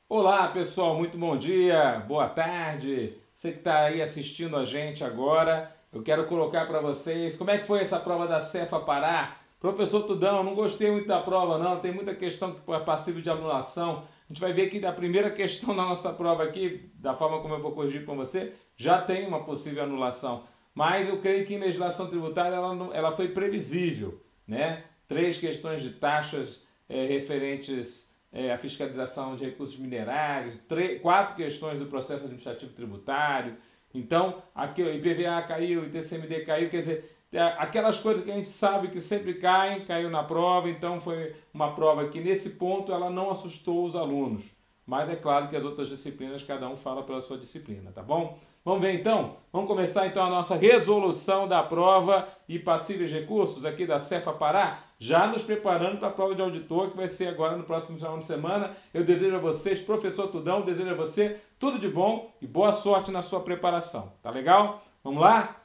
Olá, pessoal, muito bom dia, boa tarde. Você que está aí assistindo a gente agora, eu quero colocar para vocês como é que foi essa prova da Cefa Pará. Professor Tudão, não gostei muito da prova não, tem muita questão que é passível de anulação. A gente vai ver que da primeira questão da nossa prova aqui, da forma como eu vou corrigir com você, já tem uma possível anulação. Mas eu creio que em legislação tributária ela foi previsível, né? Três questões de taxas referentes a fiscalização de recursos minerários, quatro questões do processo administrativo tributário. Então, aqui o IPVA caiu, o ITCMD caiu, quer dizer, aquelas coisas que a gente sabe que sempre caem, caiu na prova, então foi uma prova que nesse ponto ela não assustou os alunos. Mas é claro que as outras disciplinas, cada um fala pela sua disciplina, tá bom? Vamos ver então? Vamos começar então a nossa resolução da prova e passíveis recursos aqui da Cefa Pará, já nos preparando para a prova de auditor, que vai ser agora no próximo final de semana. Eu desejo a vocês, professor Tudão, desejo a você tudo de bom e boa sorte na sua preparação, tá legal? Vamos lá?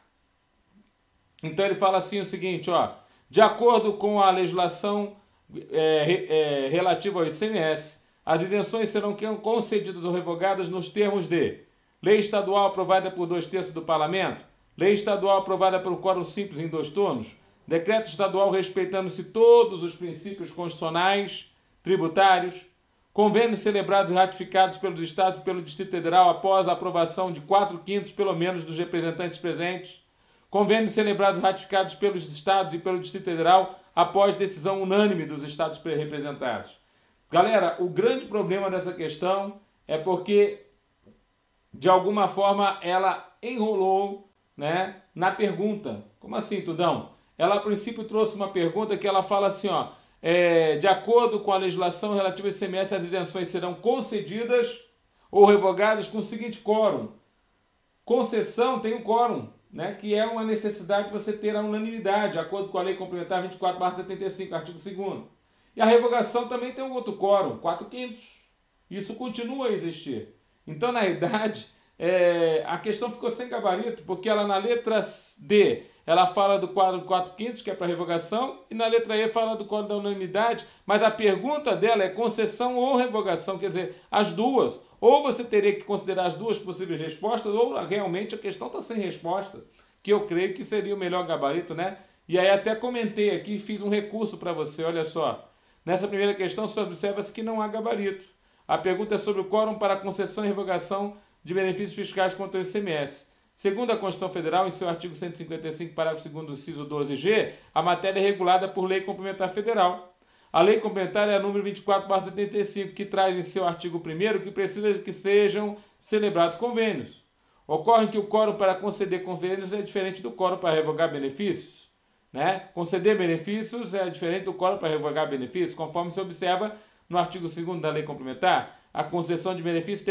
Então ele fala assim o seguinte, ó, de acordo com a legislação relativa ao ICMS, as isenções serão concedidas ou revogadas nos termos de lei estadual aprovada por 2/3 do Parlamento, lei estadual aprovada pelo quórum simples em 2 turnos, decreto estadual respeitando-se todos os princípios constitucionais, tributários, convênios celebrados e ratificados pelos Estados e pelo Distrito Federal após a aprovação de 4/5 pelo menos dos representantes presentes, convênios celebrados e ratificados pelos Estados e pelo Distrito Federal após decisão unânime dos Estados representados. Galera, o grande problema dessa questão é porque, de alguma forma, ela enrolou, né, na pergunta. Como assim, Tudão? Ela, a princípio, trouxe uma pergunta que ela fala assim, ó, de acordo com a legislação relativa ao ICMS, as isenções serão concedidas ou revogadas com o seguinte quórum. Concessão tem um quórum, né, que é uma necessidade de você ter a unanimidade, de acordo com a Lei Complementar 24/75, artigo 2º. E a revogação também tem um outro quórum, 4/5. Isso continua a existir. Então, na realidade, a questão ficou sem gabarito, porque ela na letra D, ela fala do quórum 4/5, que é para revogação, e na letra E fala do quórum da unanimidade, mas a pergunta dela é concessão ou revogação, quer dizer, as duas. Ou você teria que considerar as duas possíveis respostas, ou realmente a questão está sem resposta, que eu creio que seria o melhor gabarito, né? E aí até comentei aqui, fiz um recurso para você, olha só. Nessa primeira questão, só observa-se que não há gabarito. A pergunta é sobre o quórum para concessão e revogação de benefícios fiscais contra o ICMS. Segundo a Constituição Federal, em seu artigo 155, parágrafo 2º, inciso 12G, a matéria é regulada por Lei Complementar Federal. A Lei Complementar é a número 24/75, que traz em seu artigo 1º que precisa que sejam celebrados convênios. Ocorre que o quórum para conceder convênios é diferente do quórum para revogar benefícios. Né? Conceder benefícios é diferente do quórum para revogar benefícios, conforme se observa no artigo 2º da Lei Complementar. A concessão de benefícios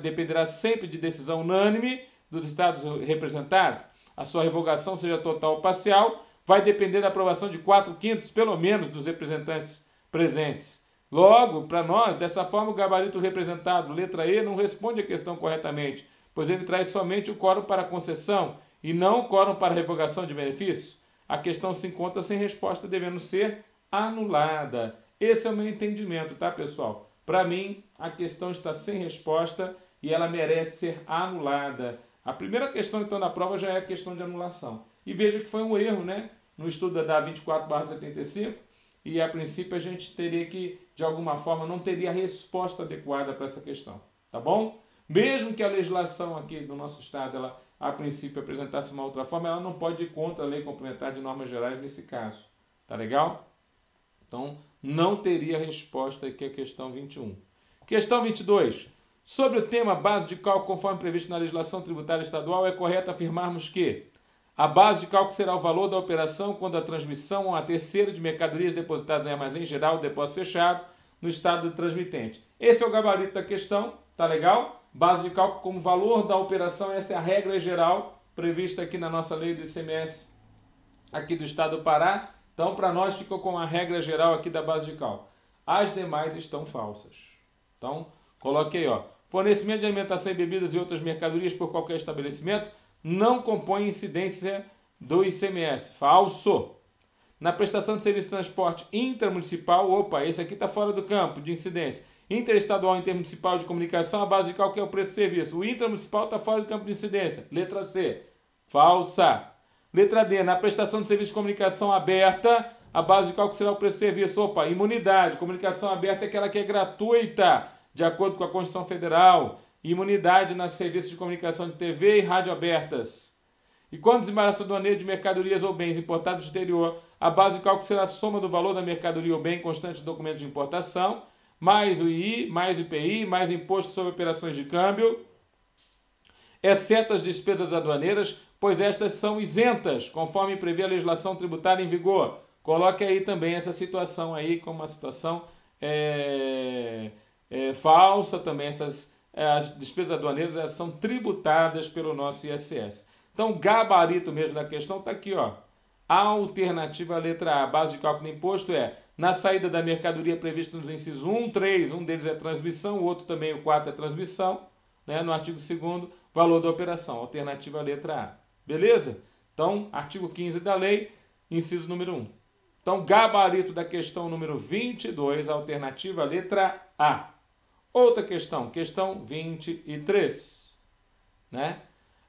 dependerá sempre de decisão unânime dos Estados representados. A sua revogação, seja total ou parcial, vai depender da aprovação de 4/5 pelo menos dos representantes presentes. Logo, para nós, dessa forma, o gabarito representado, letra E, não responde a questão corretamente, pois ele traz somente o quórum para concessão e não o quórum para revogação de benefícios. A questão se encontra sem resposta, devendo ser anulada. Esse é o meu entendimento, tá, pessoal? Para mim, a questão está sem resposta e ela merece ser anulada. A primeira questão, então, da prova já é a questão de anulação. E veja que foi um erro, né? No estudo da 24/75, e a princípio a gente teria que, de alguma forma, não teria a resposta adequada para essa questão, tá bom? Mesmo que a legislação aqui do nosso estado, ela, a princípio, apresentasse uma outra forma, ela não pode ir contra a Lei Complementar de Normas Gerais nesse caso, tá legal? Então, não teria resposta aqui a questão 21. Questão 22. Sobre o tema base de cálculo conforme previsto na legislação tributária estadual, é correto afirmarmos que a base de cálculo será o valor da operação quando a transmissão a terceiro de mercadorias depositadas em armazém geral, depósito fechado, no estado do transmitente. Esse é o gabarito da questão, tá legal? Base de cálculo como valor da operação, essa é a regra geral prevista aqui na nossa lei do ICMS aqui do estado do Pará. Então, para nós, ficou com a regra geral aqui da base de cálculo. As demais estão falsas. Então, coloquei, ó. Fornecimento de alimentação e bebidas e outras mercadorias por qualquer estabelecimento não compõe incidência do ICMS. Falso. Na prestação de serviço de transporte intramunicipal, opa, esse aqui está fora do campo de incidência. Interestadual e intermunicipal de comunicação, a base de cálculo é o preço do serviço. O intramunicipal está fora do campo de incidência. Letra C, falsa. Letra D, na prestação de serviço de comunicação aberta, a base de cálculo será o preço do serviço. Opa, imunidade. Comunicação aberta é aquela que é gratuita, de acordo com a Constituição Federal. Imunidade nas serviços de comunicação de TV e rádio abertas. E quando desembaraço aduaneiro de mercadorias ou bens importados do exterior, a base de cálculo será a soma do valor da mercadoria ou bem constante de documento de importação, mais o II, mais o IPI, mais o imposto sobre operações de câmbio, exceto as despesas aduaneiras, pois estas são isentas, conforme prevê a legislação tributária em vigor. Coloque aí também essa situação aí como uma situação falsa também. As despesas aduaneiras elas são tributadas pelo nosso ISS. Então, o gabarito mesmo da questão está aqui, ó. A alternativa, letra A, base de cálculo do imposto é na saída da mercadoria prevista nos incisos 1, 3, um deles é transmissão, o outro também, o 4 é transmissão, né? No artigo 2º, valor da operação, alternativa letra A. Beleza? Então, artigo 15 da lei, inciso número 1. Então, gabarito da questão número 22, alternativa letra A. Outra questão, questão 23, né?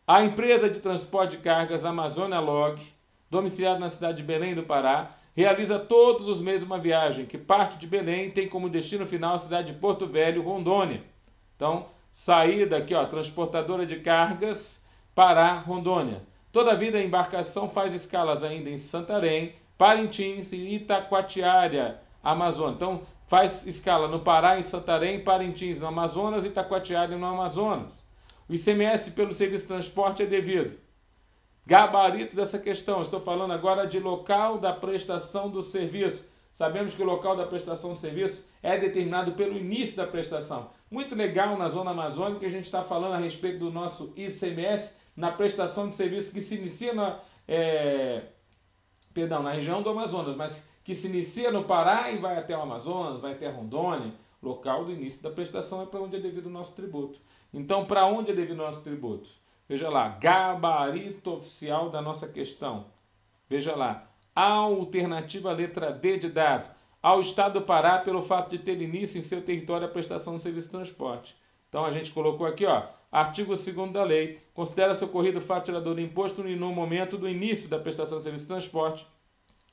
A empresa de transporte de cargas Amazônia Log, domiciliada na cidade de Belém do Pará, realiza todos os meses uma viagem que parte de Belém e tem como destino final a cidade de Porto Velho, Rondônia. Então, saída aqui, ó, transportadora de cargas, Pará, Rondônia. Todavia, a embarcação faz escalas ainda em Santarém, Parintins e Itacoatiara, Amazônia. Então, faz escala no Pará, em Santarém, Parintins, no Amazonas e Itacoatiara, no Amazonas. O ICMS pelo serviço de transporte é devido. Gabarito dessa questão, estou falando agora de local da prestação do serviço. Sabemos que o local da prestação do serviço é determinado pelo início da prestação. Muito legal na zona amazônica, a gente está falando a respeito do nosso ICMS na prestação de serviço que se inicia na região do Amazonas, mas que se inicia no Pará e vai até o Amazonas, vai até Rondônia. Local do início da prestação é para onde é devido o nosso tributo. Então, para onde é devido o nosso tributo? Veja lá, gabarito oficial da nossa questão. Veja lá, alternativa letra D de dado. Ao Estado do Pará pelo fato de ter início em seu território a prestação de serviço de transporte. Então, a gente colocou aqui, ó, artigo 2º da lei. Considera-se ocorrido o fato gerador do imposto no momento do início da prestação de serviço de transporte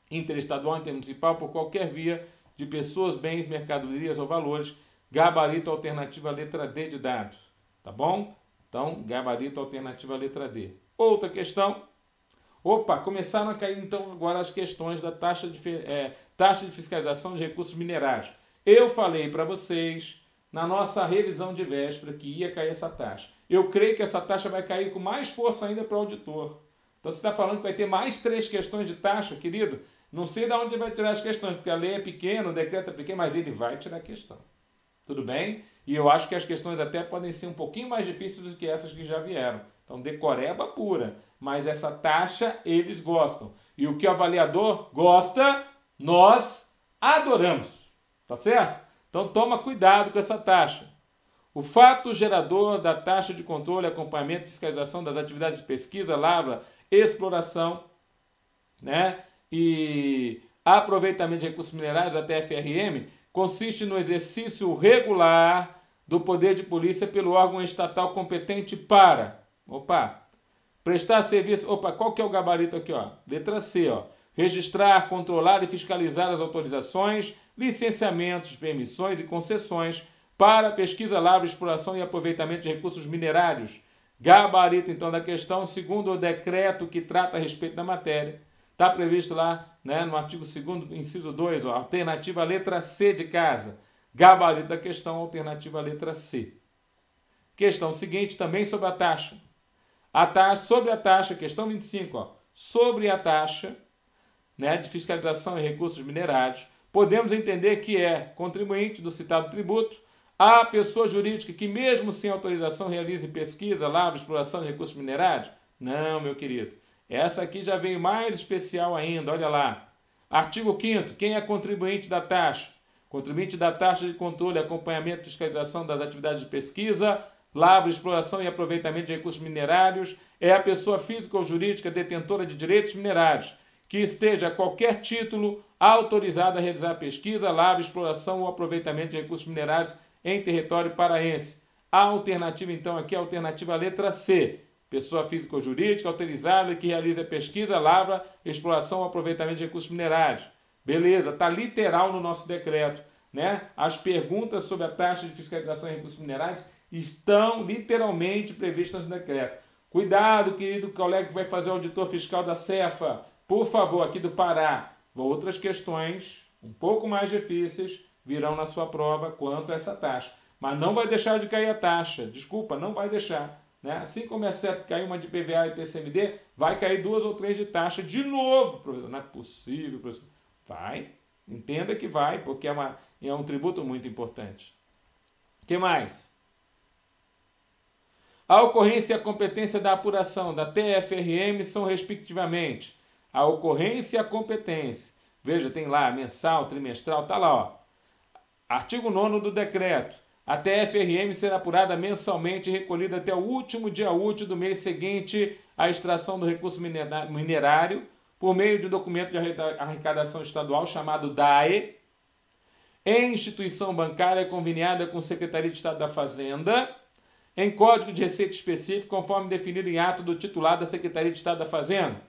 interestadual, intermunicipal, por qualquer via de pessoas, bens, mercadorias ou valores. Gabarito alternativa letra D de dado. Tá bom? Então, gabarito alternativa letra D. Outra questão. Opa, começaram a cair então agora as questões da taxa de fiscalização de recursos minerários. Eu falei para vocês na nossa revisão de véspera que ia cair essa taxa. Eu creio que essa taxa vai cair com mais força ainda para o auditor. Então, você está falando que vai ter mais 3 questões de taxa, querido? Não sei de onde ele vai tirar as questões, porque a lei é pequena, o decreto é pequeno, mas ele vai tirar a questão. Tudo bem? E eu acho que as questões até podem ser um pouquinho mais difíceis do que essas que já vieram. Então, decoreba pura. Mas essa taxa eles gostam. E o que o avaliador gosta, nós adoramos. Tá certo? Então, toma cuidado com essa taxa. O fato gerador da taxa de controle, acompanhamento e fiscalização das atividades de pesquisa, lavra, exploração, né, e aproveitamento de recursos minerais, a TFRM, consiste no exercício regular do poder de polícia pelo órgão estatal competente para, prestar serviço, qual que é o gabarito aqui, ó? Letra C, ó. Registrar, controlar e fiscalizar as autorizações, licenciamentos, permissões e concessões para pesquisa, lavra, exploração e aproveitamento de recursos minerários. Gabarito, então, da questão, segundo o decreto que trata a respeito da matéria. Está previsto lá, né, no artigo 2º, inciso 2, ó, alternativa letra C de casa. Gabarito da questão, alternativa letra C. Questão seguinte, também sobre a taxa. Sobre a taxa, questão 25, ó, sobre a taxa, né, de fiscalização e recursos minerários, podemos entender que é contribuinte do citado tributo a pessoa jurídica que, mesmo sem autorização, realize pesquisa, lavra, exploração de recursos minerários? Não, meu querido. Essa aqui já veio mais especial ainda, olha lá. Artigo 5º, quem é contribuinte da taxa? Contribuinte da taxa de controle, acompanhamento e fiscalização das atividades de pesquisa, lavra, exploração e aproveitamento de recursos minerários é a pessoa física ou jurídica detentora de direitos minerários, que esteja qualquer título autorizado a realizar pesquisa, lavra, exploração ou aproveitamento de recursos minerários em território paraense. A alternativa, então, aqui é a alternativa letra C. Pessoa física ou jurídica autorizada que realiza pesquisa, lavra, exploração ou aproveitamento de recursos minerários. Beleza, está literal no nosso decreto, né? As perguntas sobre a taxa de fiscalização em recursos minerais estão literalmente previstas no decreto. Cuidado, querido colega que vai fazer o auditor fiscal da Cefa, por favor, aqui do Pará. Outras questões um pouco mais difíceis virão na sua prova quanto a essa taxa. Mas não vai deixar de cair a taxa. Desculpa, não vai deixar. Né? Assim como é certo cair uma de PVA e TCMD, vai cair 2 ou 3 de taxa de novo, professor. Não é possível, professor. Vai. Entenda que vai, porque é um tributo muito importante. O que mais? A ocorrência e a competência da apuração da TFRM são, respectivamente, a ocorrência e a competência. Veja, tem lá mensal, trimestral, está lá, ó. Artigo 9º do decreto. A TFRM será apurada mensalmente e recolhida até o último dia útil do mês seguinte à extração do recurso minerário por meio de documento de arrecadação estadual chamado DAE, em instituição bancária conveniada com Secretaria de Estado da Fazenda, em código de receita específico, conforme definido em ato do titular da Secretaria de Estado da Fazenda.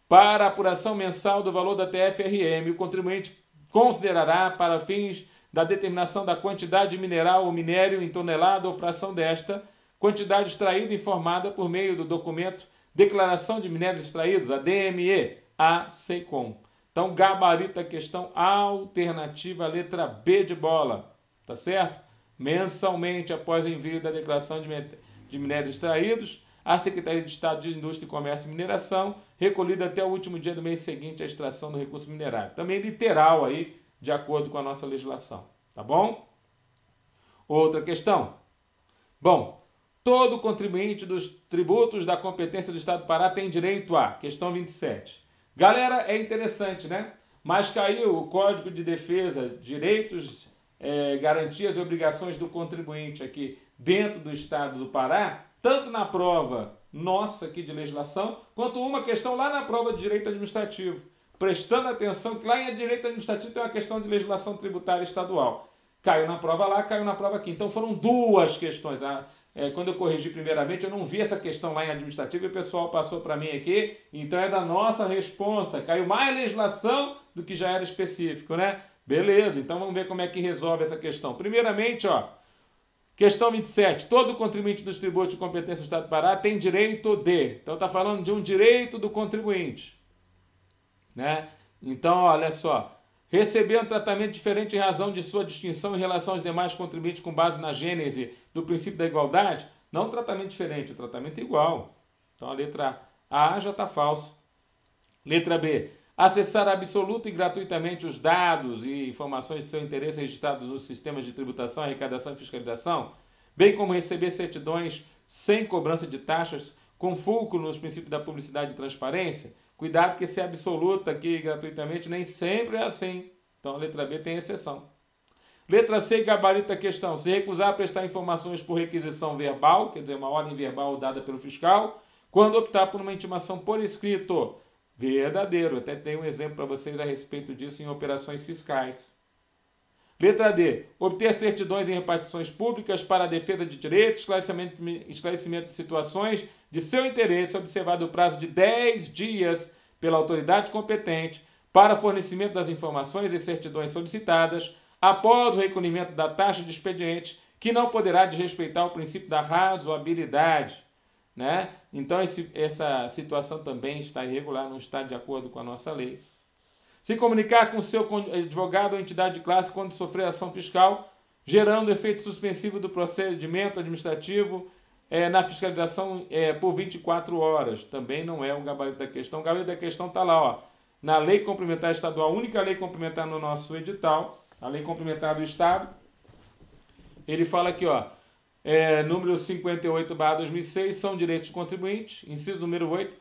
Para a apuração mensal do valor da TFRM, o contribuinte considerará, para fins da determinação da quantidade de mineral ou minério em tonelada ou fração desta, quantidade extraída informada por meio do documento Declaração de Minérios Extraídos, a DME, a SEICOM. Então, gabarita a questão alternativa, letra B de bola, tá certo? Mensalmente, após o envio da declaração de minérios extraídos, a Secretaria de Estado de Indústria, Comércio e Mineração, recolhida até o último dia do mês seguinte à extração do recurso minerário. Também literal aí, de acordo com a nossa legislação, tá bom? Outra questão. Bom, todo contribuinte dos tributos da competência do Estado do Pará tem direito a, questão 27. Galera, é interessante, né? Mas caiu o Código de Defesa, Direitos, Garantias e Obrigações do Contribuinte aqui dentro do Estado do Pará, tanto na prova nossa aqui de legislação, quanto uma questão lá na prova de Direito Administrativo. Prestando atenção que lá em Direito Administrativo tem uma questão de legislação tributária estadual. Caiu na prova lá, caiu na prova aqui. Então foram 2 questões. Quando eu corrigi primeiramente, eu não vi essa questão lá em administrativo e o pessoal passou para mim aqui. Então é da nossa responsa. Caiu mais legislação do que já era específico, né? Beleza, então vamos ver como é que resolve essa questão. Primeiramente, ó, questão 27. Todo contribuinte dos tributos de competência do Estado do Pará tem direito de. Então está falando de um direito do contribuinte. Né? Então, olha só. Receber um tratamento diferente em razão de sua distinção em relação aos demais contribuintes com base na gênese do princípio da igualdade? Não um tratamento diferente, um tratamento igual. Então a letra A já está falsa. Letra B. Acessar absoluta e gratuitamente os dados e informações de seu interesse registrados nos sistemas de tributação, arrecadação e fiscalização, bem como receber certidões sem cobrança de taxas, com fulcro nos princípios da publicidade e transparência. Cuidado que se é absoluta aqui gratuitamente, nem sempre é assim. Então a letra B tem exceção. Letra C, gabarita a questão. Se recusar a prestar informações por requisição verbal, quer dizer, uma ordem verbal dada pelo fiscal, quando optar por uma intimação por escrito. Verdadeiro. Até tem um exemplo para vocês a respeito disso em operações fiscais. Letra D. Obter certidões em repartições públicas para a defesa de direitos, esclarecimento de situações de seu interesse, observado o prazo de 10 dias pela autoridade competente para fornecimento das informações e certidões solicitadas, após o recolhimento da taxa de expediente, que não poderá desrespeitar o princípio da razoabilidade. Né? Então, essa situação também está irregular, não está de acordo com a nossa lei. Se comunicar com seu advogado ou entidade de classe quando sofrer ação fiscal, gerando efeito suspensivo do procedimento administrativo na fiscalização por 24 horas. Também não é o gabarito da questão. O gabarito da questão está lá, ó, na Lei Complementar Estadual, única lei complementar no nosso edital, a Lei Complementar do Estado. Ele fala aqui, ó, número 58/2006, são direitos dos contribuintes, inciso número 8,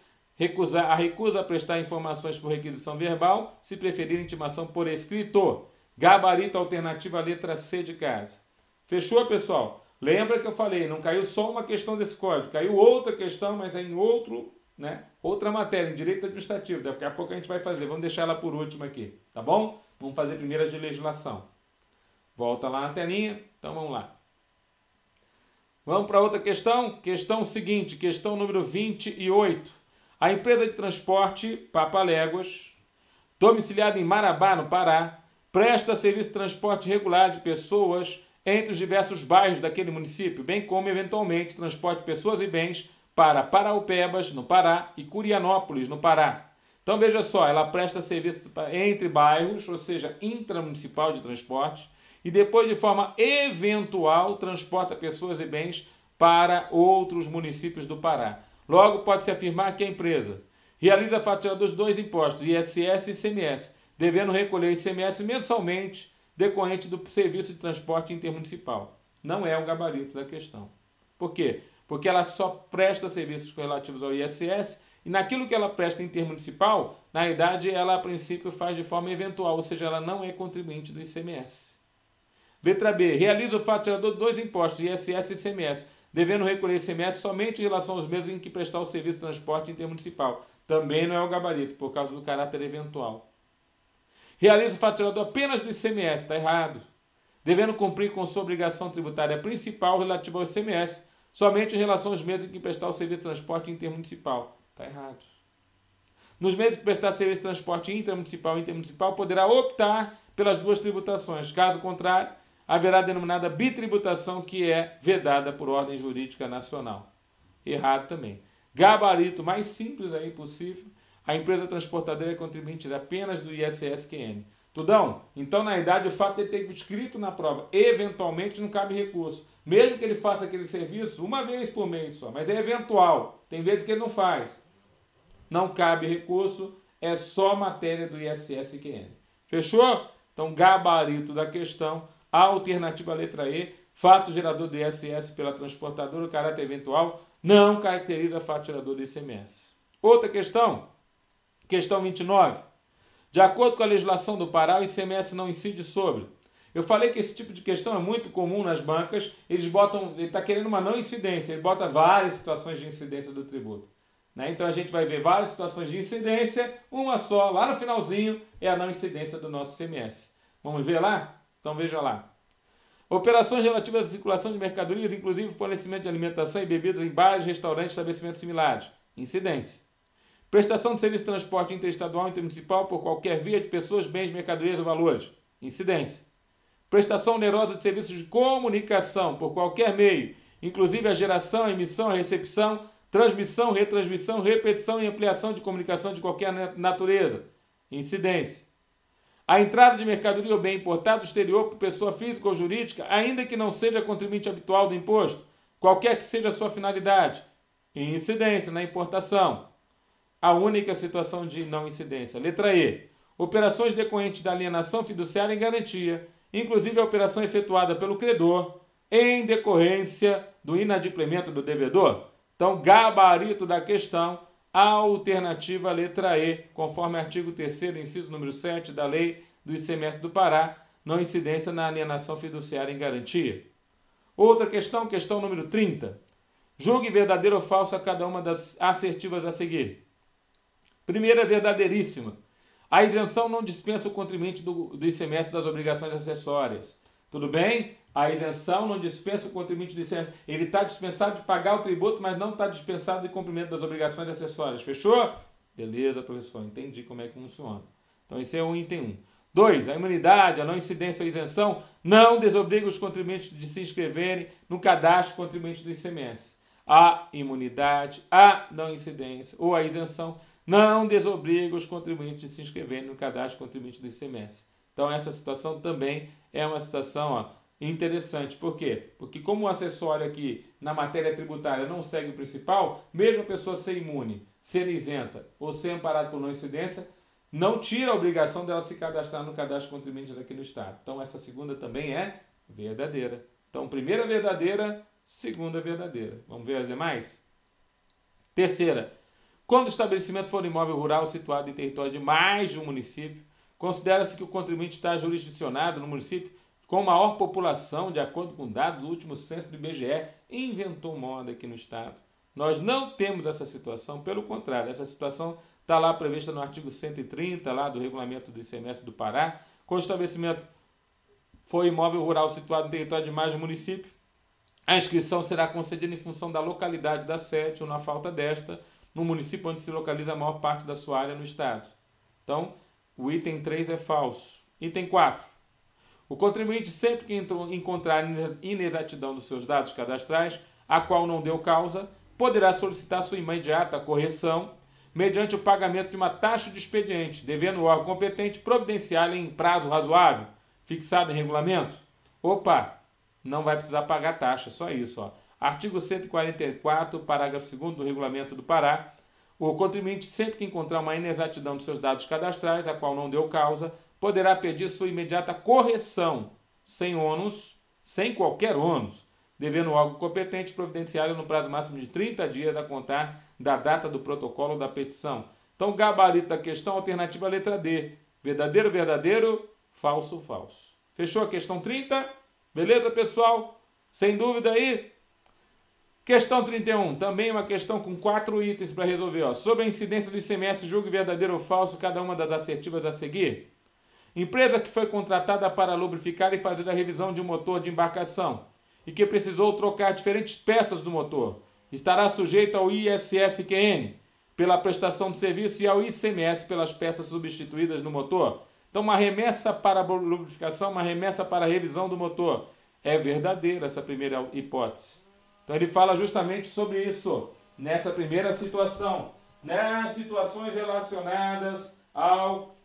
a recusa a prestar informações por requisição verbal, se preferir intimação por escrito. Gabarito alternativa letra C de casa. Fechou, pessoal? Lembra que eu falei, não caiu só uma questão desse código, caiu outra questão, mas é em outro né? Outra matéria, em direito administrativo, daqui a pouco a gente vai fazer, vamos deixar ela por último aqui, tá bom? Vamos fazer primeiro a de legislação. Volta lá na telinha, então vamos lá. Vamos para outra questão? Questão seguinte, questão número 28. A empresa de transporte Papaléguas, domiciliada em Marabá, no Pará, presta serviço de transporte regular de pessoas entre os diversos bairros daquele município, bem como, eventualmente, transporte de pessoas e bens para Paraupebas, no Pará, e Curianópolis, no Pará. Então, veja só, ela presta serviço entre bairros, ou seja, intramunicipal de transporte, e depois, de forma eventual, transporta pessoas e bens para outros municípios do Pará. Logo, pode-se afirmar que a empresa realiza a fatura dos dois impostos, ISS e ICMS, devendo recolher ICMS mensalmente decorrente do serviço de transporte intermunicipal. Não é o gabarito da questão. Por quê? Porque ela só presta serviços relativos ao ISS e naquilo que ela presta intermunicipal, na verdade, ela a princípio faz de forma eventual, ou seja, ela não é contribuinte do ICMS. Letra B. Realiza o fato gerador de dois impostos, ISS e ICMS, devendo recolher ICMS somente em relação aos meses em que prestar o serviço de transporte intermunicipal. Também não é o gabarito, por causa do caráter eventual. Realiza o fato gerador apenas do ICMS, está errado. Devendo cumprir com sua obrigação tributária principal relativa ao ICMS, somente em relação aos meses em que prestar o serviço de transporte intermunicipal. Está errado. Nos meses que prestar serviço de transporte intramunicipal e intermunicipal, poderá optar pelas duas tributações. Caso contrário, haverá a denominada bitributação, que é vedada por ordem jurídica nacional. Errado também. Gabarito mais simples aí possível. A empresa transportadora é contribuinte apenas do ISS-QN. Tudão? Então, na verdade, o fato de ele ter escrito na prova, eventualmente, não cabe recurso. Mesmo que ele faça aquele serviço uma vez por mês só, mas é eventual. Tem vezes que ele não faz. Não cabe recurso, é só matéria do ISS-QN. Fechou? Então, gabarito da questão. A alternativa letra E, fato gerador do ISS pela transportadora, o caráter eventual, não caracteriza fato gerador do ICMS. Outra questão, questão 29. De acordo com a legislação do Pará, o ICMS não incide sobre. Eu falei que esse tipo de questão é muito comum nas bancas, ele está querendo uma não incidência, ele bota várias situações de incidência do tributo. Né? Então a gente vai ver várias situações de incidência, uma só, lá no finalzinho, é a não incidência do nosso ICMS. Vamos ver lá? Então veja lá. Operações relativas à circulação de mercadorias, inclusive fornecimento de alimentação e bebidas em bares, restaurantes e estabelecimentos similares. Incidência. Prestação de serviço de transporte interestadual e intermunicipal por qualquer via de pessoas, bens, mercadorias ou valores. Incidência. Prestação onerosa de serviços de comunicação por qualquer meio, inclusive a geração, a emissão, a recepção, transmissão, retransmissão, repetição e ampliação de comunicação de qualquer natureza. Incidência. A entrada de mercadoria ou bem importado do exterior por pessoa física ou jurídica, ainda que não seja contribuinte habitual do imposto, qualquer que seja a sua finalidade. Incidência na importação. A única situação de não incidência. Letra E. Operações decorrentes da alienação fiduciária em garantia, inclusive a operação efetuada pelo credor, em decorrência do inadimplemento do devedor. Então, gabarito da questão, a alternativa letra E, conforme artigo 3º, inciso número 7 da Lei do ICMS do Pará, não incidência na alienação fiduciária em garantia. Outra questão, questão número 30. Julgue verdadeiro ou falso a cada uma das assertivas a seguir. Primeira, verdadeiríssima. A isenção não dispensa o contribuinte do ICMS das obrigações acessórias. Tudo bem? A isenção não dispensa o contribuinte do ICMS. Ele está dispensado de pagar o tributo, mas não está dispensado de cumprimento das obrigações acessórias. Fechou? Beleza, professor. Entendi como é que funciona. Então, esse é o item 1. 2. A imunidade, a não incidência ou isenção não desobriga os contribuintes de se inscreverem no cadastro contribuinte do ICMS. A imunidade, a não incidência ou a isenção não desobriga os contribuintes de se inscreverem no cadastro contribuinte do ICMS. Então, essa situação também é uma situação interessante. Por quê? Porque como o acessório aqui na matéria tributária não segue o principal, mesmo a pessoa ser imune, ser isenta ou ser amparada por não incidência, não tira a obrigação dela se cadastrar no cadastro de contribuintes aqui no Estado. Então, essa segunda também é verdadeira. Então, primeira verdadeira, segunda verdadeira. Vamos ver as demais? Terceira. Quando o estabelecimento for um imóvel rural situado em território de mais de um município, considera-se que o contribuinte está jurisdicionado no município com maior população, de acordo com dados do último censo do IBGE, inventou moda aqui no Estado. Nós não temos essa situação, pelo contrário, essa situação está lá prevista no artigo 130 lá do regulamento do ICMS do Pará. Quando o estabelecimento for imóvel rural situado no território de mais de um município, a inscrição será concedida em função da localidade da sede ou, na falta desta, no município onde se localiza a maior parte da sua área no estado. Então, o item 3 é falso. Item 4. O contribuinte, sempre que encontrar inexatidão dos seus dados cadastrais, a qual não deu causa, poderá solicitar sua imediata correção mediante o pagamento de uma taxa de expediente, devendo o órgão competente providenciar em prazo razoável, fixado em regulamento. Opa, não vai precisar pagar taxa, só isso. Ó. Artigo 144, parágrafo 2º do Regulamento do Pará. O contribuinte, sempre que encontrar uma inexatidão dos seus dados cadastrais, a qual não deu causa, poderá pedir sua imediata correção, sem ônus, sem qualquer ônus, devendo o órgão competente providenciar no prazo máximo de 30 dias a contar da data do protocolo da petição. Então, gabarito da questão, alternativa letra D. Verdadeiro, verdadeiro, falso, falso. Fechou a questão 30? Beleza, pessoal? Sem dúvida aí? Questão 31, também uma questão com 4 itens para resolver. Ó. Sobre a incidência do ICMS, julgue verdadeiro ou falso cada uma das assertivas a seguir. Empresa que foi contratada para lubrificar e fazer a revisão de um motor de embarcação e que precisou trocar diferentes peças do motor, estará sujeita ao ISSQN pela prestação de serviço e ao ICMS pelas peças substituídas no motor. Então, uma remessa para a lubrificação, uma remessa para a revisão do motor. É verdadeira essa primeira hipótese. Então, ele fala justamente sobre isso, nessa primeira situação. Nas situações relacionadas ao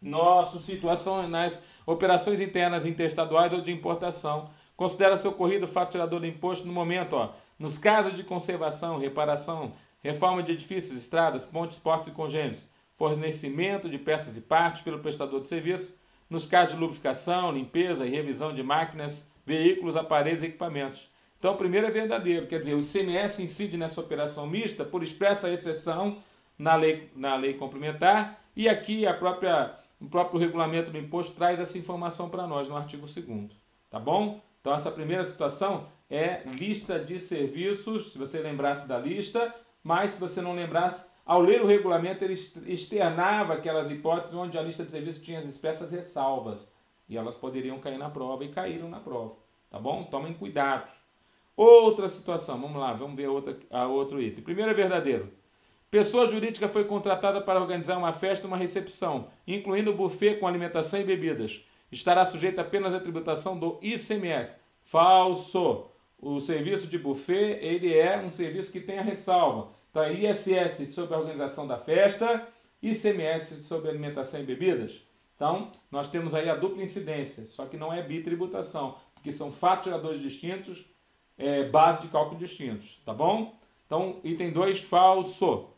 nas operações internas interestaduais ou de importação. Considera-se ocorrido o fato tirador do imposto no momento, ó, nos casos de conservação, reparação, reforma de edifícios, estradas, pontes, portos e congêneros, fornecimento de peças e partes pelo prestador de serviço, nos casos de lubrificação, limpeza e revisão de máquinas, veículos, aparelhos e equipamentos. Então, o primeiro é verdadeiro, quer dizer, o ICMS incide nessa operação mista por expressa exceção na lei complementar e aqui o próprio regulamento do imposto traz essa informação para nós no artigo 2º, tá bom? Então, essa primeira situação é lista de serviços, se você lembrasse da lista, mas se você não lembrasse, ao ler o regulamento, ele externava aquelas hipóteses onde a lista de serviços tinha as expressas ressalvas, e elas poderiam cair na prova, e caíram na prova, tá bom? Tomem cuidado. Outra situação, vamos lá, vamos ver outro item. Primeiro é verdadeiro. Pessoa jurídica foi contratada para organizar uma festa e uma recepção, incluindo buffet com alimentação e bebidas. Estará sujeita apenas à tributação do ICMS. Falso. O serviço de buffet, ele é um serviço que tem a ressalva. Então, é ISS sobre a organização da festa, ICMS sobre alimentação e bebidas. Então, nós temos aí a dupla incidência, só que não é bitributação, porque são fatos geradores distintos, base de cálculo distintos, tá bom? Então, item 2, falso.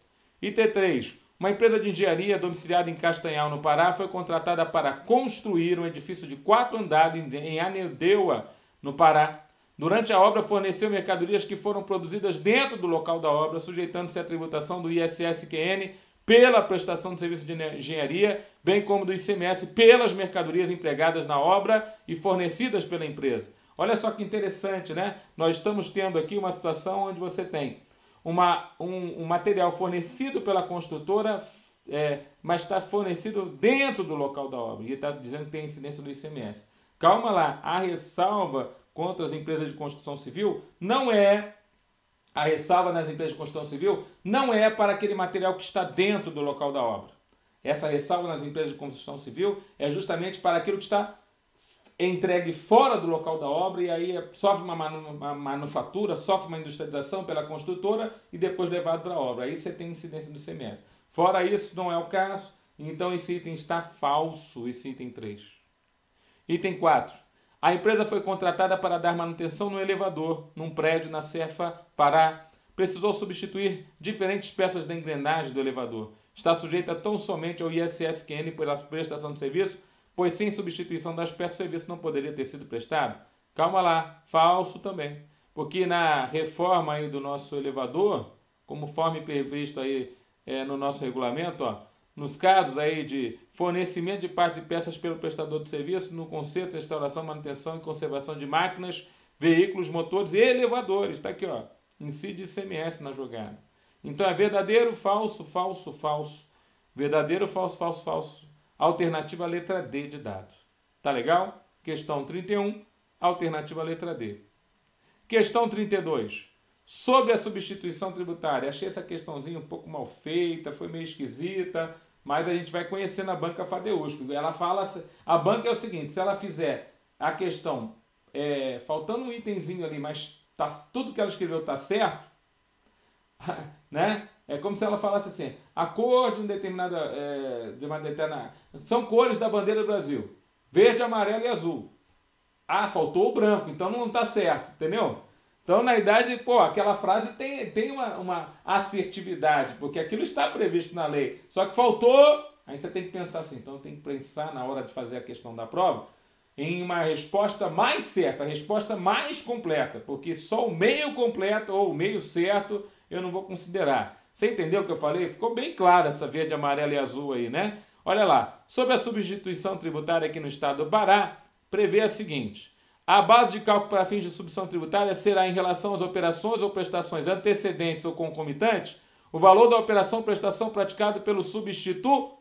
Item 3. Uma empresa de engenharia domiciliada em Castanhal, no Pará, foi contratada para construir um edifício de 4 andares em Ananindeua, no Pará. Durante a obra, forneceu mercadorias que foram produzidas dentro do local da obra, sujeitando-se à tributação do ISSQN pela prestação de serviço de engenharia, bem como do ICMS pelas mercadorias empregadas na obra e fornecidas pela empresa. Olha só que interessante, né? Nós estamos tendo aqui uma situação onde você tem um material fornecido pela construtora, mas está fornecido dentro do local da obra. E está dizendo que tem incidência do ICMS. Calma lá, a ressalva contra as empresas de construção civil não é... A ressalva nas empresas de construção civil não é para aquele material que está dentro do local da obra. Essa ressalva nas empresas de construção civil é justamente para aquilo que está entregue fora do local da obra e aí sofre uma manufatura, sofre uma industrialização pela construtora e depois levado para a obra. Aí você tem incidência do ICMS. Fora isso, não é o caso, então esse item está falso, esse item 3. Item 4. A empresa foi contratada para dar manutenção no elevador, num prédio na Cefa, Pará. Precisou substituir diferentes peças da engrenagem do elevador. Está sujeita tão somente ao ISSQN pela prestação de serviço, pois sem substituição das peças o serviço não poderia ter sido prestado. Calma lá, falso também. Porque na reforma aí do nosso elevador, conforme previsto aí no nosso regulamento, ó, nos casos aí de fornecimento de partes e peças pelo prestador de serviço, no conserto, restauração, manutenção e conservação de máquinas, veículos, motores e elevadores. Está aqui, ó. Incide ICMS na jogada. Então é verdadeiro, falso, falso, falso. Verdadeiro, falso, falso, falso. Alternativa letra D de dado. Tá legal? Questão 31, alternativa letra D. Questão 32. Sobre a substituição tributária. Achei essa questãozinha um pouco mal feita, foi meio esquisita, mas a gente vai conhecer na banca FADEUSP. Ela fala, a banca é o seguinte, se ela fizer a questão faltando um itemzinho ali, mas tudo que ela escreveu está certo, né? É como se ela falasse assim, a cor de uma determinada... São cores da bandeira do Brasil. Verde, amarelo e azul. Ah, faltou o branco, então não está certo, entendeu? Então, na verdade, aquela frase tem uma assertividade, porque aquilo está previsto na lei. Só que faltou, aí você tem que pensar assim, então tem que pensar na hora de fazer a questão da prova, em uma resposta mais certa, a resposta mais completa, porque só o meio completo ou o meio certo eu não vou considerar. Você entendeu o que eu falei? Ficou bem claro essa verde, amarelo e azul aí, né? Olha lá, sobre a substituição tributária aqui no estado do Pará, prevê a seguinte: a base de cálculo para fins de substituição tributária será em relação às operações ou prestações antecedentes ou concomitantes, o valor da operação ou prestação praticado pelo substituído.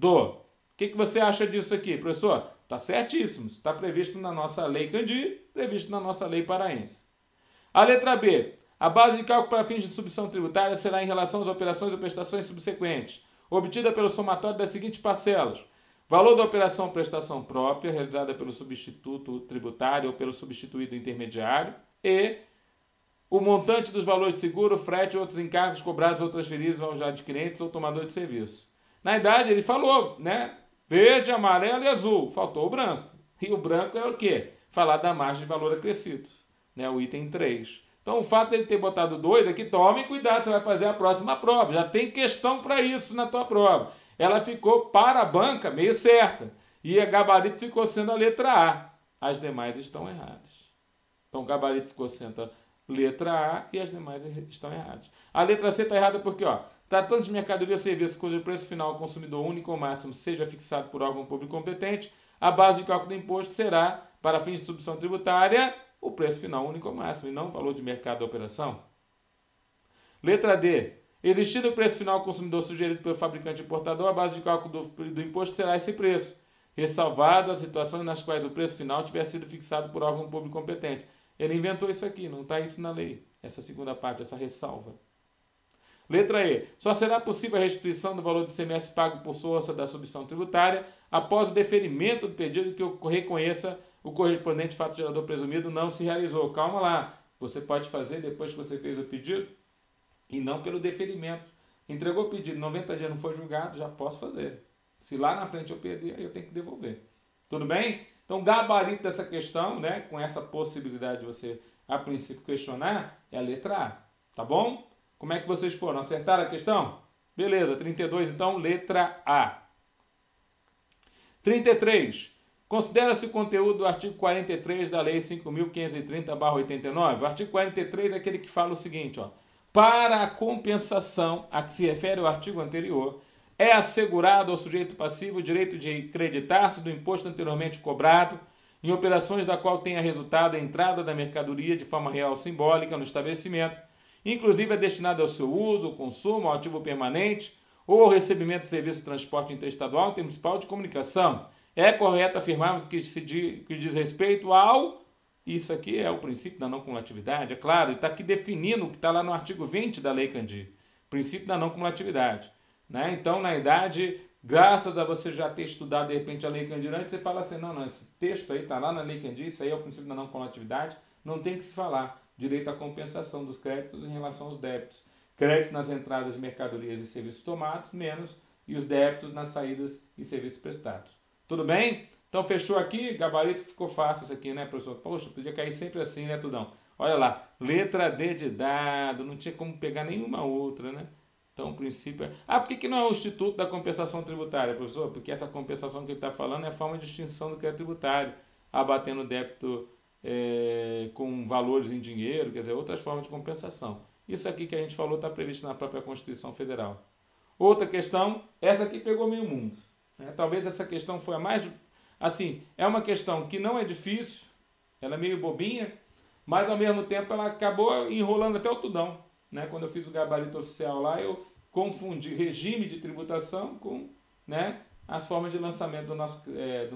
O que você acha disso aqui, professor? Está certíssimo, está previsto na nossa lei Candir, previsto na nossa lei paraense. A letra B. A base de cálculo para fins de substituição tributária será em relação às operações ou prestações subsequentes, obtida pelo somatório das seguintes parcelas: valor da operação ou prestação própria, realizada pelo substituto tributário ou pelo substituído intermediário, e o montante dos valores de seguro, frete e outros encargos cobrados ou transferidos aos adquirentes ou tomador de serviço. Na verdade, ele falou, né? Verde, amarelo e azul. Faltou o branco. E o branco é o quê? Falar da margem de valor acrescido, né? O item 3. Então, o fato dele ter botado 2 aqui, tome cuidado, você vai fazer a próxima prova. Já tem questão para isso na tua prova. Ela ficou para a banca meio certa. E a gabarito ficou sendo a letra A. As demais estão erradas. Então, o gabarito ficou sendo a letra A e as demais estão erradas. A letra C está errada porque, tratando de mercadoria ou serviço cujo preço final ao consumidor único ou máximo seja fixado por órgão público competente, a base de cálculo do imposto será, para fins de substituição tributária, o preço final único ou máximo, e não o valor de mercado da operação. Letra D. Existindo o preço final ao consumidor sugerido pelo fabricante importador, a base de cálculo do imposto será esse preço, ressalvado as situações nas quais o preço final tiver sido fixado por órgão público competente. Ele inventou isso aqui, não está isso na lei, essa segunda parte, essa ressalva. Letra E. Só será possível a restituição do valor do ICMS pago por força da substituição tributária após o deferimento do pedido que reconheça o correspondente fato gerador presumido não se realizou. Calma lá, você pode fazer depois que você fez o pedido e não pelo deferimento. Entregou o pedido, 90 dias não foi julgado, já posso fazer. Se lá na frente eu perder, aí eu tenho que devolver. Tudo bem? Então, gabarito dessa questão, né, com essa possibilidade de você, a princípio, questionar, é a letra A. Tá bom? Como é que vocês foram? Acertaram a questão? Beleza, 32, então, letra A. 33. Considera-se o conteúdo do artigo 43 da Lei 5.530/89. O artigo 43 é aquele que fala o seguinte, para a compensação a que se refere o artigo anterior, é assegurado ao sujeito passivo o direito de creditar-se do imposto anteriormente cobrado em operações da qual tenha resultado a entrada da mercadoria de forma real ou simbólica no estabelecimento, inclusive é destinada ao seu uso, consumo, ao ativo permanente ou ao recebimento de serviço de transporte interestadual, intermunicipal de comunicação. É correto afirmarmos que diz respeito ao... Isso aqui é o princípio da não cumulatividade, é claro, está aqui definindo o que está lá no artigo 20 da Lei Candir, princípio da não cumulatividade. Né? Então, na idade, graças a você já ter estudado, de repente, a Lei Candir antes, você fala assim, não, esse texto aí está lá na Lei Candir, isso aí é o princípio da não cumulatividade, não tem que se falar direito à compensação dos créditos em relação aos débitos. Crédito nas entradas de mercadorias e serviços tomados, menos, e os débitos nas saídas e serviços prestados. Tudo bem? Então, fechou aqui, gabarito ficou fácil isso aqui, né, professor? Poxa, podia cair sempre assim, né, Tudão? Olha lá, letra D de dado, não tinha como pegar nenhuma outra, né? Então, o princípio é... por que não é o Instituto da Compensação Tributária, professor? Porque essa compensação que ele está falando é a forma de extinção do crédito tributário, abatendo o débito com valores em dinheiro, quer dizer, outras formas de compensação. Isso aqui que a gente falou está previsto na própria Constituição Federal. Outra questão, essa aqui pegou meio mundo. Né? Talvez essa questão foi a mais... Assim, é uma questão que não é difícil, ela é meio bobinha, mas ao mesmo tempo ela acabou enrolando até o tudão, né? Quando eu fiz o gabarito oficial lá, eu confundi regime de tributação com, né, as formas de lançamento do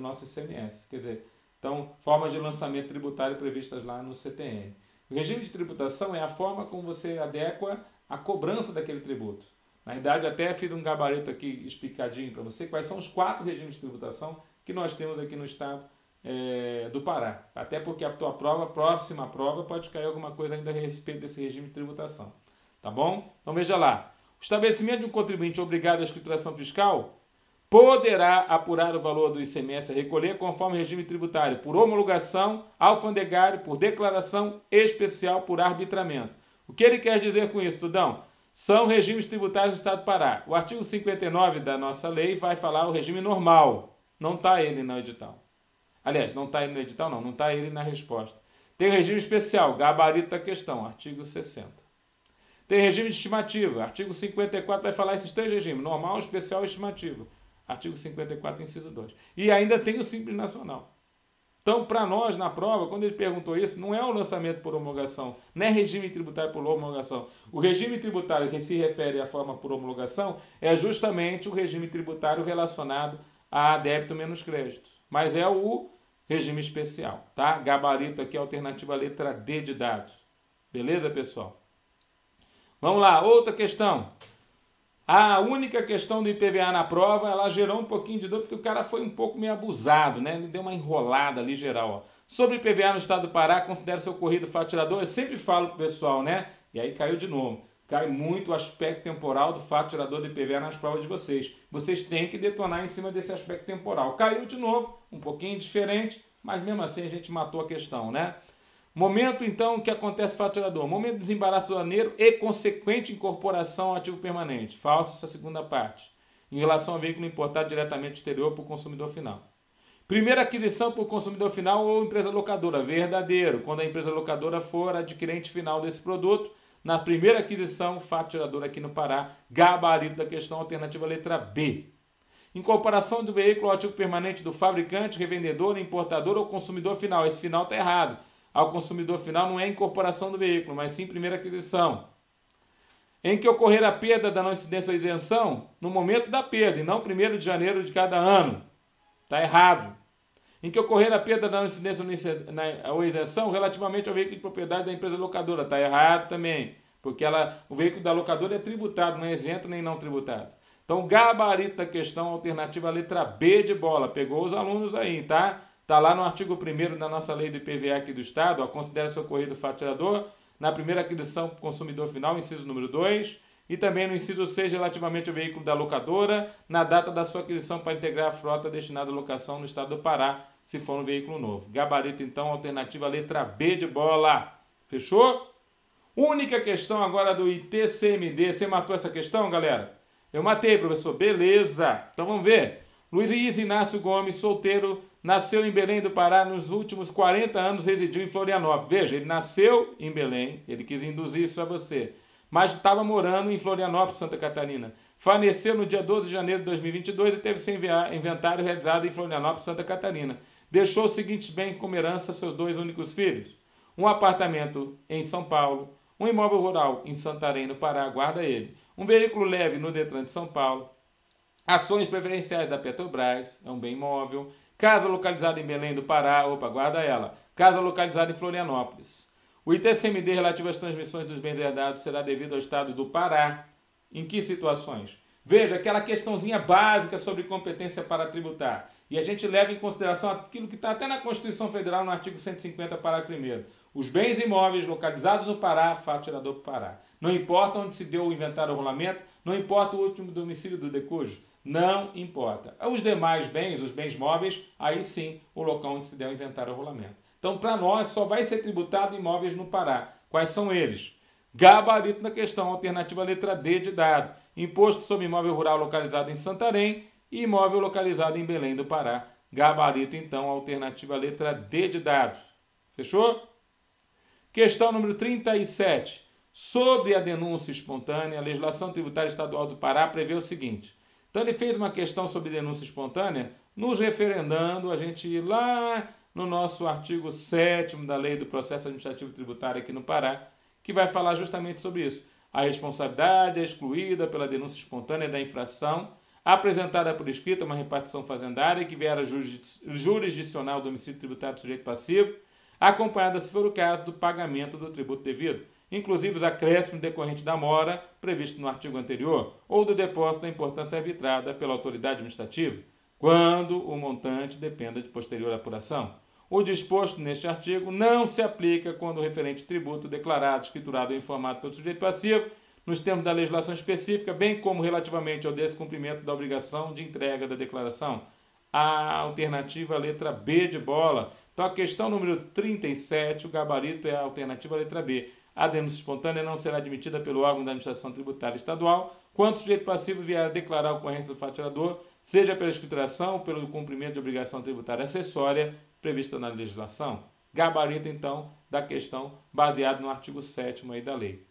nosso ICMS. Quer dizer, então, formas de lançamento tributário previstas lá no CTN. O regime de tributação é a forma como você adequa a cobrança daquele tributo. Na verdade, até fiz um gabarito aqui explicadinho para você quais são os 4 regimes de tributação que nós temos aqui no estado do Pará. Até porque a tua próxima prova, pode cair alguma coisa ainda a respeito desse regime de tributação. Tá bom? Então veja lá. O estabelecimento de um contribuinte obrigado à escrituração fiscal poderá apurar o valor do ICMS a recolher conforme regime tributário, por homologação, alfandegário, por declaração especial, por arbitramento. O que ele quer dizer com isso, Tudão? São regimes tributários do Estado do Pará. O artigo 59 da nossa lei vai falar o regime normal. Não está ele no edital. Aliás, não está ele no edital, não está ele na resposta. Tem o regime especial, gabarito da questão, artigo 60. Tem regime de estimativa, artigo 54 vai falar esses 3 regimes, normal, especial e estimativo. Artigo 54, inciso 2. E ainda tem o Simples Nacional. Então, para nós, na prova, quando ele perguntou isso, não é o lançamento por homologação, não é regime tributário por homologação. O regime tributário que se refere à forma por homologação é justamente o regime tributário relacionado a débito menos crédito. Mas é o regime especial, tá? Gabarito aqui, alternativa letra D de dados. Beleza, pessoal? Vamos lá, outra questão. A única questão do IPVA na prova, ela gerou um pouquinho de dor, porque o cara foi um pouco meio abusado, né? Ele deu uma enrolada ali geral, ó. Sobre IPVA no estado do Pará, considera-se ocorrido fato tirador. Eu sempre falo pro pessoal, né? E aí caiu de novo. Cai muito o aspecto temporal do fato tirador do IPVA nas provas de vocês. Vocês têm que detonar em cima desse aspecto temporal. Caiu de novo, um pouquinho diferente, mas mesmo assim a gente matou a questão, né? Momento, então, que acontece fato tirador. Momento de desembaraço aduaneiro e consequente incorporação ao ativo permanente. Falsa essa segunda parte. Em relação ao veículo importado diretamente do exterior por consumidor final. Primeira aquisição por consumidor final ou empresa locadora. Verdadeiro. Quando a empresa locadora for adquirente final desse produto. Na primeira aquisição, fato tirador aqui no Pará. Gabarito da questão, alternativa letra B. Incorporação do veículo ao ativo permanente do fabricante, revendedor, importador ou consumidor final. Esse final está errado. Ao consumidor final não é incorporação do veículo, mas sim primeira aquisição. Em que ocorrer a perda da não incidência ou isenção, no momento da perda, e não 1º de janeiro de cada ano. Está errado. Em que ocorrer a perda da não incidência ou isenção relativamente ao veículo de propriedade da empresa locadora. Está errado também, porque o veículo da locadora é tributado, não é isento nem não tributado. Então, gabarito da questão, alternativa letra B de bola. Pegou os alunos aí, tá? Está lá no artigo 1º da nossa lei do IPVA aqui do Estado, considera-se ocorrido fato tirador, na primeira aquisição do consumidor final, inciso número 2, e também no inciso 6, relativamente ao veículo da locadora, na data da sua aquisição para integrar a frota destinada à locação no Estado do Pará, se for um veículo novo. Gabarito, então, alternativa letra B de bola. Fechou? Única questão agora do ITCMD. Você matou essa questão, galera? Eu matei, professor. Beleza. Então vamos ver. Luiz Inácio Gomes, solteiro, nasceu em Belém do Pará, nos últimos 40 anos residiu em Florianópolis. Veja, ele nasceu em Belém, ele quis induzir isso a você, mas estava morando em Florianópolis, Santa Catarina. Faleceu no dia 12 de janeiro de 2022 e teve seu inventário realizado em Florianópolis, Santa Catarina. Deixou os seguintes bens como herança a seus 2 únicos filhos. Um apartamento em São Paulo, um imóvel rural em Santarém, no Pará, guarda ele. Um veículo leve no Detran de São Paulo. Ações preferenciais da Petrobras, é um bem imóvel. Casa localizada em Belém do Pará, opa, guarda ela. Casa localizada em Florianópolis. O ITCMD relativo às transmissões dos bens herdados será devido ao estado do Pará. Em que situações? Veja, aquela questãozinha básica sobre competência para tributar. E a gente leva em consideração aquilo que está até na Constituição Federal, no artigo 150, parágrafo 1º. Os bens imóveis localizados no Pará, fato tirador para o Pará. Não importa onde se deu o inventário ou rolamento, não importa o último domicílio do decújo. Não importa. Os demais bens, os bens móveis, aí sim o local onde se der o inventário ou rolamento. Então, para nós, só vai ser tributado imóveis no Pará. Quais são eles? Gabarito na questão, alternativa letra D de dado. Imposto sobre imóvel rural localizado em Santarém e imóvel localizado em Belém do Pará. Gabarito, então, alternativa letra D de dado. Fechou? Questão número 37. Sobre a denúncia espontânea, a legislação tributária estadual do Pará prevê o seguinte. Então ele fez uma questão sobre denúncia espontânea, nos referendando, a gente ir lá no nosso artigo 7º da Lei do Processo Administrativo Tributário aqui no Pará, que vai falar justamente sobre isso. A responsabilidade é excluída pela denúncia espontânea da infração apresentada por escrito a uma repartição fazendária que vier a jurisdicional do domicílio tributário do sujeito passivo, acompanhada, se for o caso, do pagamento do tributo devido, inclusive os acréscimos decorrentes da mora, previsto no artigo anterior, ou do depósito da importância arbitrada pela autoridade administrativa, quando o montante dependa de posterior apuração. O disposto neste artigo não se aplica quando o referente tributo declarado, escriturado ou informado pelo sujeito passivo, nos termos da legislação específica, bem como relativamente ao descumprimento da obrigação de entrega da declaração. A alternativa letra B de bola. Então, a questão número 37, o gabarito é a alternativa letra B. A denúncia espontânea não será admitida pelo órgão da administração tributária estadual quando o sujeito passivo vier a declarar a ocorrência do faturador, seja pela escrituração ou pelo cumprimento de obrigação tributária acessória prevista na legislação. Gabarito, então, da questão baseado no artigo 7º aí da lei.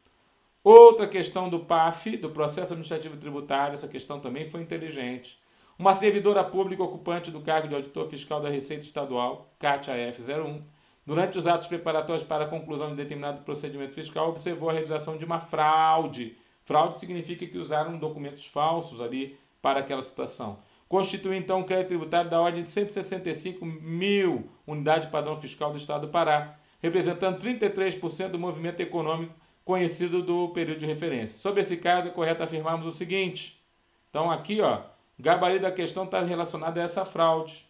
Outra questão do PAF, do Processo Administrativo Tributário, essa questão também foi inteligente. Uma servidora pública ocupante do cargo de auditor fiscal da Receita Estadual, CAT-AF 01, durante os atos preparatórios para a conclusão de determinado procedimento fiscal, observou a realização de uma fraude. Fraude significa que usaram documentos falsos ali para aquela situação. Constitui, então, um crédito tributário da ordem de 165 mil unidades padrão fiscal do Estado do Pará, representando 33% do movimento econômico conhecido do período de referência. Sobre esse caso, é correto afirmarmos o seguinte. Então, aqui, ó, o gabarito da questão está relacionado a essa fraude.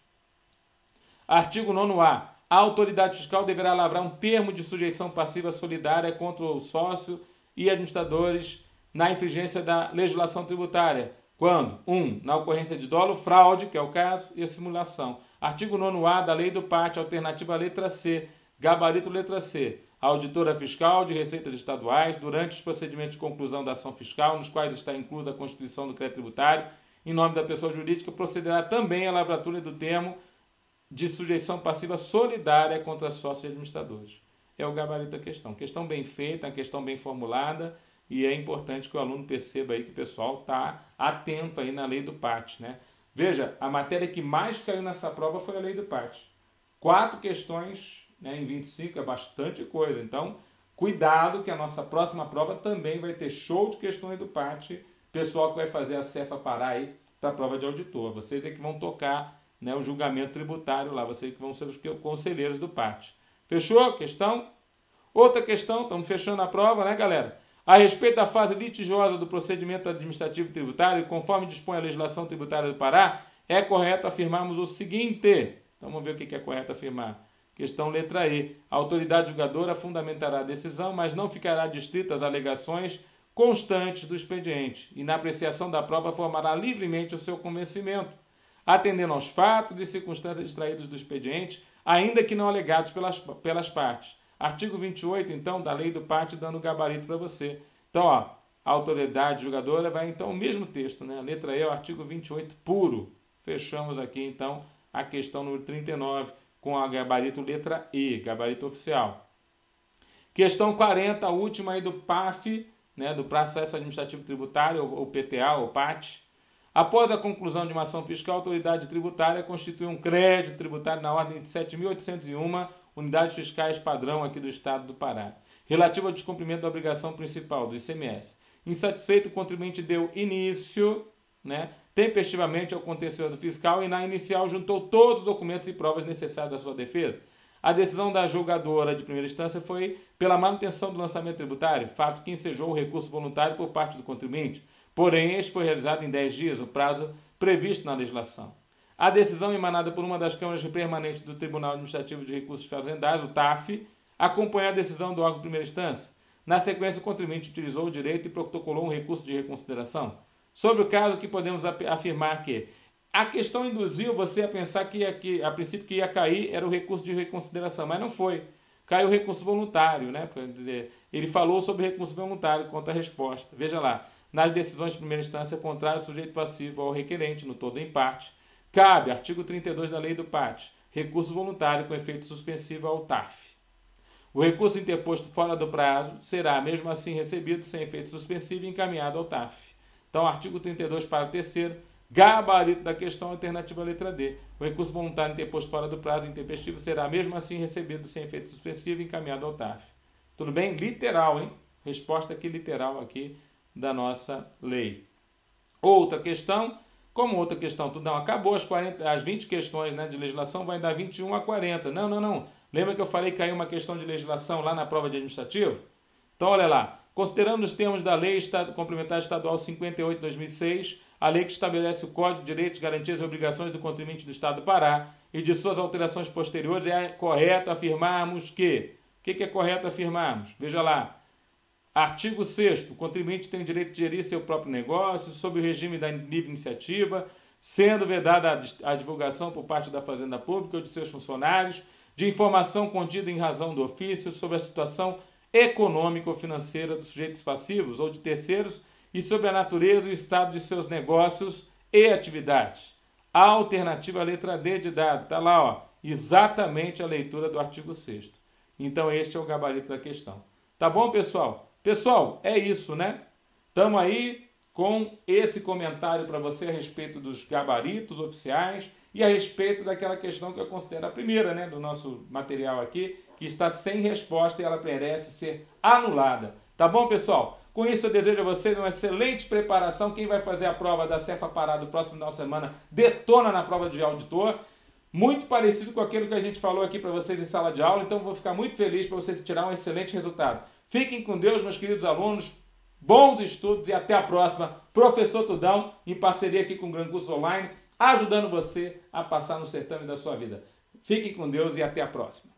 Artigo 9º-A. A autoridade fiscal deverá lavrar um termo de sujeição passiva solidária contra o sócio e administradores na infringência da legislação tributária. Quando? 1. Na ocorrência de dolo, fraude, que é o caso, e a simulação. Artigo 9º-A da Lei do PAT, alternativa letra C. Gabarito letra C. A auditora fiscal de receitas estaduais, durante os procedimentos de conclusão da ação fiscal, nos quais está inclusa a constituição do crédito tributário, em nome da pessoa jurídica, procederá também à lavratura do termo de sujeição passiva solidária contra sócios e administradores. É o gabarito da questão. Questão bem feita, uma questão bem formulada, e é importante que o aluno perceba aí que o pessoal está atento aí na lei do PAT, né? Veja, a matéria que mais caiu nessa prova foi a lei do PAT. 4 questões, né, em 25 é bastante coisa. Então, cuidado que a nossa próxima prova também vai ter show de questões do PAT. Pessoal que vai fazer a Cefa Pará aí para a prova de auditor. Vocês é que vão tocar, né, o julgamento tributário lá. Vocês que vão ser os conselheiros do PAT. Fechou? Questão? Outra questão, estamos fechando a prova, né, galera? A respeito da fase litigiosa do procedimento administrativo tributário, conforme dispõe a legislação tributária do Pará, é correto afirmarmos o seguinte. Então, vamos ver o que é correto afirmar. Questão letra E. A autoridade julgadora fundamentará a decisão, mas não ficará distrita às alegações constantes do expediente e, na apreciação da prova, formará livremente o seu convencimento, atendendo aos fatos e circunstâncias extraídos do expediente, ainda que não alegados pelas partes. Artigo 28, então, da Lei do PAT, dando gabarito para você. Então, ó, a autoridade julgadora vai, então, o mesmo texto, né? A letra E é o artigo 28 puro. Fechamos aqui, então, a questão número 39, com a gabarito letra E, gabarito oficial. Questão 40, a última aí do PAF, né, do Processo Administrativo Tributário, ou PTA, ou PAT. Após a conclusão de uma ação fiscal, a autoridade tributária constitui um crédito tributário na ordem de 7.801 unidades fiscais padrão aqui do Estado do Pará, relativo ao descumprimento da obrigação principal do ICMS. Insatisfeito, o contribuinte deu início, né, tempestivamente ao contencioso fiscal e na inicial juntou todos os documentos e provas necessários à sua defesa. A decisão da julgadora de primeira instância foi pela manutenção do lançamento tributário, fato que ensejou o recurso voluntário por parte do contribuinte. Porém, este foi realizado em 10 dias, o prazo previsto na legislação. A decisão emanada por uma das câmaras permanentes do Tribunal Administrativo de Recursos Fazendários, o TAF, acompanhou a decisão do órgão de primeira instância. Na sequência, o contribuinte utilizou o direito e protocolou um recurso de reconsideração. Sobre o caso, que podemos afirmar que a questão induziu você a pensar que a princípio que ia cair era o recurso de reconsideração, mas não foi. Caiu o recurso voluntário, né? Quer dizer, ele falou sobre recurso voluntário quanto à resposta. Veja lá, nas decisões de primeira instância contrária ao sujeito passivo ao requerente, no todo ou em parte, cabe, artigo 32 da Lei do PAT, recurso voluntário com efeito suspensivo ao TAF. O recurso interposto fora do prazo será, mesmo assim, recebido sem efeito suspensivo e encaminhado ao TAF. Então, artigo 32, parágrafo 3º, Gabarito da questão, alternativa letra D. O recurso voluntário interposto fora do prazo intempestivo será mesmo assim recebido sem efeito suspensivo e encaminhado ao TAF. Tudo bem? Literal, hein? Resposta aqui literal aqui da nossa lei. Outra questão, como outra questão, tudo não acabou, as 20 questões, né, de legislação vai dar 21 a 40. Não. Lembra que eu falei que caiu uma questão de legislação lá na prova de administrativo? Então, olha lá. Considerando os termos da Lei Complementar Estadual 58 de 2006, a lei que estabelece o Código de Direitos, Garantias e Obrigações do Contribuinte do Estado do Pará e de suas alterações posteriores, é correto afirmarmos que... O que é correto afirmarmos? Veja lá. Artigo 6º. O contribuinte tem o direito de gerir seu próprio negócio sob o regime da livre iniciativa, sendo vedada a divulgação por parte da Fazenda Pública ou de seus funcionários de informação contida em razão do ofício sobre a situação econômica ou financeira dos sujeitos passivos ou de terceiros e sobre a natureza e o estado de seus negócios e atividades. A alternativa, a letra D de dado. Está lá, ó, exatamente a leitura do artigo 6º. Então, este é o gabarito da questão. Tá bom, pessoal? Pessoal, é isso, né? Estamos aí com esse comentário para você a respeito dos gabaritos oficiais e a respeito daquela questão que eu considero a primeira, né, do nosso material aqui, que está sem resposta e ela merece ser anulada. Tá bom, pessoal? Com isso, eu desejo a vocês uma excelente preparação. Quem vai fazer a prova da Cefa Pará do próximo final de semana, detona na prova de auditor. Muito parecido com aquilo que a gente falou aqui para vocês em sala de aula, então vou ficar muito feliz para vocês tirar um excelente resultado. Fiquem com Deus, meus queridos alunos, bons estudos e até a próxima. Professor Tudão, em parceria aqui com o Gran Curso Online, ajudando você a passar no certame da sua vida. Fiquem com Deus e até a próxima.